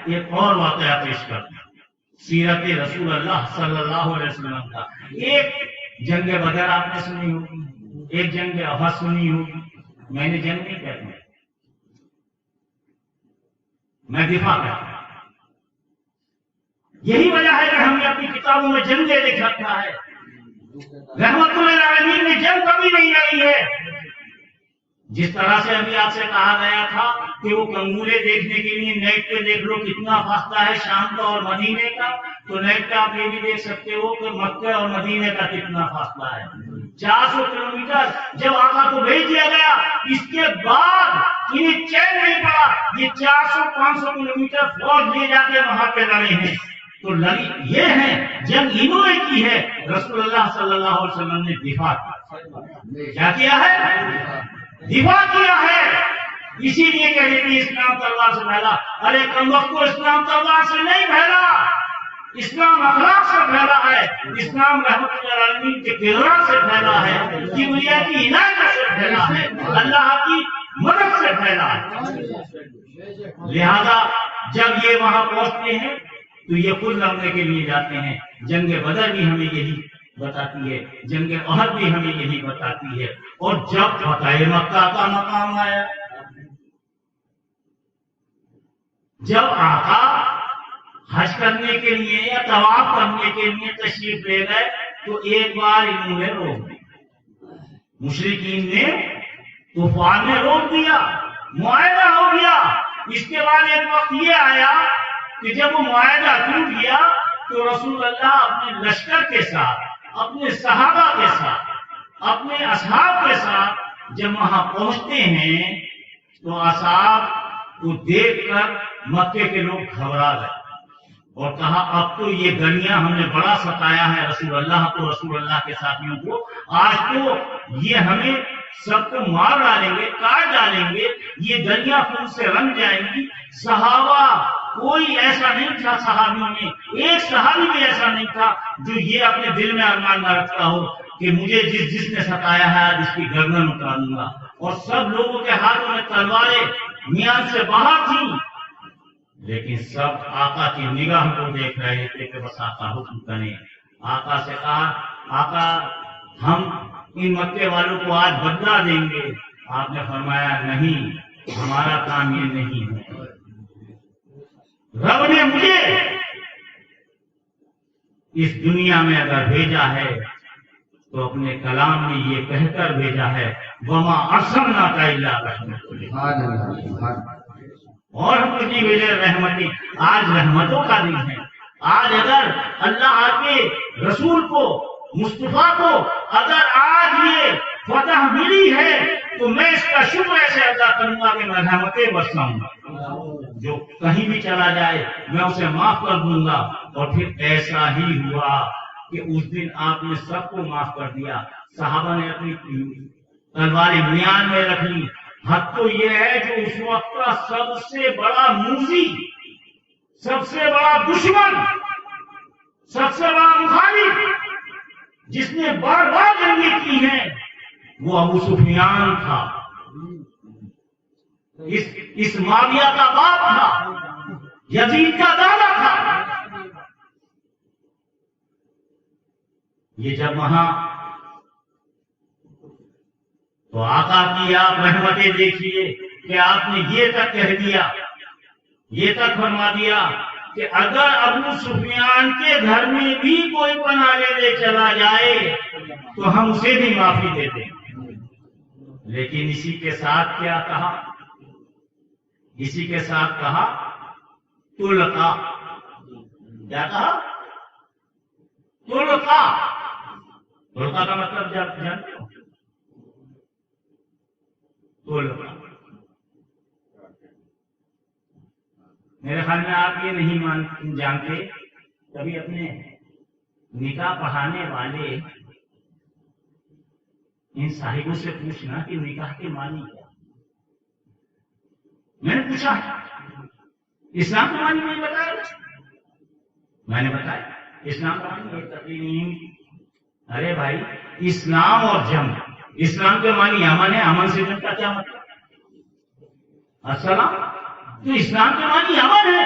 ایک اور واقعہ پیش کرتا ہوں سیرت رسول اللہ صلی اللہ علیہ وسلم کا۔ ایک جنگ بدر آپ نے سنی ہوگی، ایک جنگ احد سنی ہوگی۔ میں نے جنگ نہیں کہتا، میں دفاع کرتا ہوں۔ یہی وجہ ہے کہ ہم نے اپنی کتابوں میں جنگیں لکھ رکھا ہے۔ رحمت للعالمین نے جنگ کبھی نہیں لڑی ہے۔ جس طرح سے ابھی آپ سے کہا گیا تھا کہ وہ کنگورے دیکھنے کے لیے نیٹ پہ دیکھ لو کتنا فاصلہ ہے شام کا اور مدینے کا، تو نیٹ پہ آپ یہ بھی دیکھ سکتے ہو کہ مکہ اور مدینے کا کتنا فاصلہ ہے، 400 کلومیٹر۔ جب آقا کو بھیج دیا گیا اس کے بعد انہیں چین نہیں پڑا، یہ 400-500 کلومیٹر فوج لے جا کے وہاں پہ لڑے ہیں۔ تو لڑی یہ ہے، جنگ انہوں نے کی ہے، رسول اللہ صلی اللہ علیہ وسلم نے دفاع کیا کیا ہے؟ دفاع کیا ہے۔ اسی لیے کہتے ہیں اسلام تلوار سے پھیلا۔ ارے کمبخت کو اسلام تلوار سے نہیں پھیلا، اسلام اخلاق سے پھیلا ہے، اسلام رحمت للعالمین کے کردار سے پھیلا ہے، کبریا کی عنایت سے پھیلا ہے، اللہ کی مدد سے پھیلا ہے۔ لہذا جب یہ وہاں پہنچتے ہیں تو یہ خود لڑنے کے لیے جاتے ہیں۔ جنگ بدر بھی ہمیں یہی بتاتی ہے، جنگ احد بھی ہمیں یہی بتاتی ہے۔ اور جب فتح مکہ کا مقام آیا، جب آقا حج کرنے کے لیے یا طواف کرنے کے لیے تشریف لے گئے تو ایک بار انہوں نے روک دیا، مشرکین نے طوفان نے روک دیا، معاہدہ ہو گیا۔ اس کے بعد ایک وقت یہ آیا کہ جب وہ معاہدہ ٹوٹ گیا تو رسول اللہ اپنے لشکر کے ساتھ، اپنے صحابہ کے ساتھ، اپنے اصحاب کے ساتھ جب وہاں پہنچتے ہیں تو اصحاب کو دیکھ کر مکے کے لوگ گھبرا گئے اور کہا اب تو یہ گلیاں ہم نے بڑا ستایا ہے رسول اللہ کو، رسول اللہ کے ساتھیوں کو، آج تو یہ ہمیں سب کو مار ڈالیں گے، کاٹ ڈالیں گے، یہ گلیاں خون سے رنگ جائیں گی۔ صحابہ کوئی ایسا نہیں تھا، صحابیوں میں ایک صحابی بھی ایسا نہیں تھا جو یہ اپنے دل میں ارمان نہ رکھتا ہو کہ مجھے جس نے ستایا ہے آج اس کی گردن اتار دوں گا۔ اور سب لوگوں کے ہاتھوں میں تلواریں میان سے باہر تھیں، لیکن سب آقا کی نگاہ کو دیکھ رہے تھے کہ بس آقا حکم کریں۔ آقا سے کہا آقا ہم ان مکے والوں کو آج بدلا دیں گے۔ آپ نے فرمایا نہیں، ہمارا کام یہ نہیں ہے، رب نے مجھے اس دنیا میں اگر بھیجا ہے تو اپنے کلام میں یہ کہہ کر بھیجا ہے وما ارسلناک الا رحمۃ للعالمین، اور ہم تجھے بھیجے رحمتی۔ آج رحمتوں کا دن ہے۔ آج اگر اللہ کے رسول کو، مصطفیٰ کو اگر آج یہ فتح ملی ہے تو میں اس کا شکر ایسے ادا کروں گا کہ میں رحمتیں برساؤں گا، جو کہیں بھی چلا جائے میں اسے معاف کر دوں گا۔ اور پھر ایسا ہی ہوا کہ اس دن آپ نے سب کو معاف کر دیا۔ صحابہ نے اپنی تلواریں میان میں رکھ لی۔ حق تو یہ ہے جو اس وقت کا سب سے بڑا موذی، سب سے بڑا دشمن، سب سے بڑا مخالف، جس نے بار بار جنگیں کی ہیں، وہ ابو سفیان تھا، اس معاویہ کا باپ تھا، یزید کا دادا تھا۔ یہ جب وہاں تو آقا کی آپ رحمتیں دیکھیے کہ آپ نے یہ تک کہہ دیا، یہ تک فرما دیا کہ اگر ابو سفیان کے گھر میں بھی کوئی پناہ لے چلا جائے تو ہم اسے بھی معافی دیتے ہیں۔ لیکن اسی کے ساتھ کیا کہا؟ اسی کے ساتھ کہا تلقا۔ کیا کہا؟ تلقا۔ تلقا کا مطلب جانتے ہو؟ میرے خیال میں آپ یہ نہیں جانتے، کبھی اپنے نکاح پڑھانے والے ان صاحبوں سے پوچھنا کہ نکاح کے معنی کیا۔ میں نے پوچھا اسلام کا معنی نہیں بتایا، میں نے بتایا اسلام کا معنی تقریم۔ ارے بھائی اسلام اور جنگ، اسلام کے معنی امن ہے، امن سے جنگ کا کیا مطلب؟ السلام تو اسلام کے معنی امن ہے،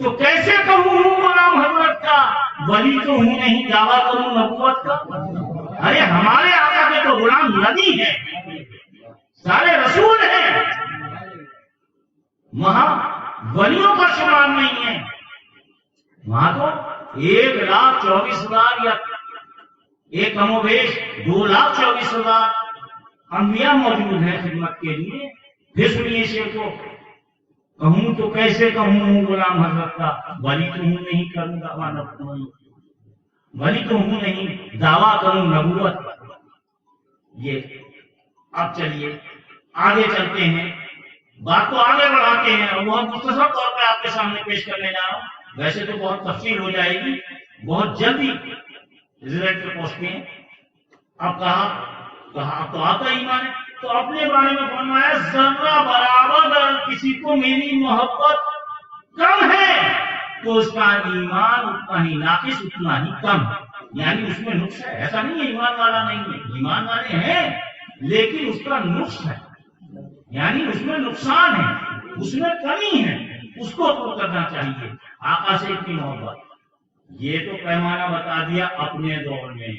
تو کیسے کہوں ہوں غلام حضرت کا، ولی تو ہوں نہیں، دعویٰ کروں نبوت کا؟ ارے ہمارے آقا کے تو غلام نبی ہیں، سارے رسول ہیں، وہاں ولیوں کا شمار نہیں ہے، وہاں تو 1,24,000 یا ایک کم و بیش 2,24,000 انبیاء موجود ہیں خدمت کے لیے۔ پھر سنیے شیخ کو، کہوں تو کیسے کہوں غلام حضرت کا، ولی تو ہوں نہیں، کروں دعویٰ نبوت، ولی تو ہوں نہیں، دعویٰ کروں نبوت۔ یہ اب چلیے آگے چلتے ہیں، بات کو آگے بڑھاتے ہیں، اور بہت مختصر طور پہ آپ کے سامنے پیش کرنے جا رہا ہوں، ویسے تو بہت تفصیل ہو جائے گی، بہت جلدی رزلٹ پہ پہنچتے ہیں۔ اب کہا تو آتا ایمان ہے، تو اپنے بارے میں فرمایا ذرہ برابر اگر کسی کو میری محبت کم ہے تو اس کا ایمان اتنا ہی ناقص، اتنا ہی کم، یعنی اس میں نقص ہے، ایسا نہیں ہے ایمان والا نہیں ہے، ایمان والے ہیں لیکن اس کا نقص ہے، یعنی اس میں نقصان ہے، اس میں کمی ہے، اس کو دور کرنا چاہیے۔ آقا سے اتنی محبت، یہ تو پیمانہ بتا دیا اپنے دور میں۔